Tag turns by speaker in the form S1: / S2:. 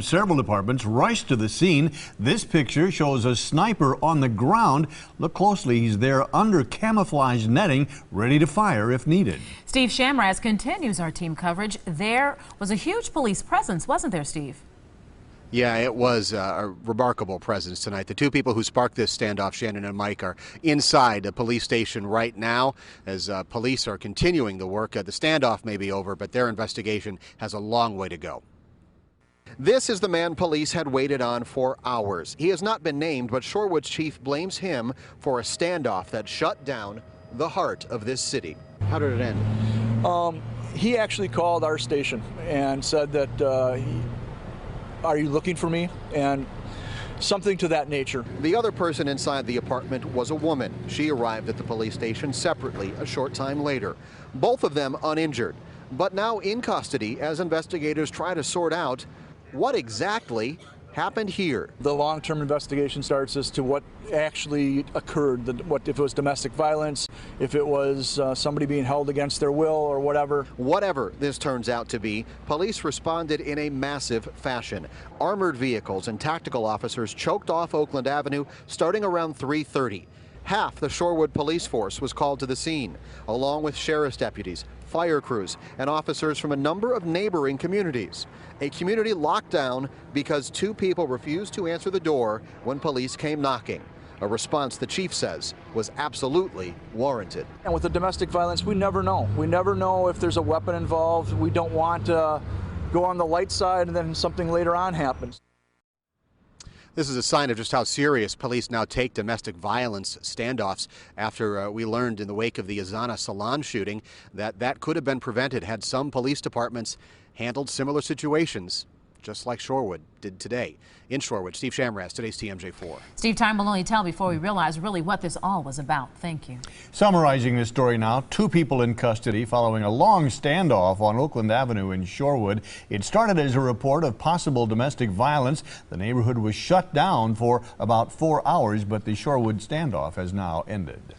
S1: Several departments rushed to the scene. This picture shows a sniper on the ground. Look closely, he's there under camouflage netting, ready to fire if needed.
S2: Steve Chamraz continues our team coverage. There was a huge police presence, wasn't there, Steve?
S3: Yeah, it was a remarkable presence tonight. The two people who sparked this standoff, Shannon and Mike, are inside the police station right now as police are continuing the work. The standoff may be over, but their investigation has a long way to go. This is the man police had waited on for hours. He has not been named, but Shorewood's chief blames him for a standoff that shut down the heart of this city. How did it end?
S4: He actually called our station and said that, are you looking for me? And something to that nature.
S3: The other person inside the apartment was a woman. She arrived at the police station separately a short time later. Both of them uninjured, but now in custody as investigators try to sort out what exactly happened here.
S4: The long-term investigation starts as to what actually occurred, what if it was domestic violence, if it was somebody being held against their will or whatever.
S3: Whatever this turns out to be, police responded in a massive fashion. Armored vehicles and tactical officers choked off Oakland Avenue starting around 3:30. Half the Shorewood police force was called to the scene, along with sheriff's deputies, fire crews, and officers from a number of neighboring communities. A community locked down because two people refused to answer the door when police came knocking. A response the chief says was absolutely warranted.
S4: And with the domestic violence, we never know. We never know if there's a weapon involved. We don't want to go on the light side and then something later on happens.
S3: This is a sign of just how serious police now take domestic violence standoffs after we learned in the wake of the Azana salon shooting that could have been prevented had some police departments handled similar situations, just like Shorewood did today. In Shorewood, Steve Chamraz, today's TMJ4.
S2: Steve, time will only tell before we realize really what this all was about. Thank you.
S1: Summarizing this story now, two people in custody following a long standoff on Oakland Avenue in Shorewood. It started as a report of possible domestic violence. The neighborhood was shut down for about 4 hours, but the Shorewood standoff has now ended.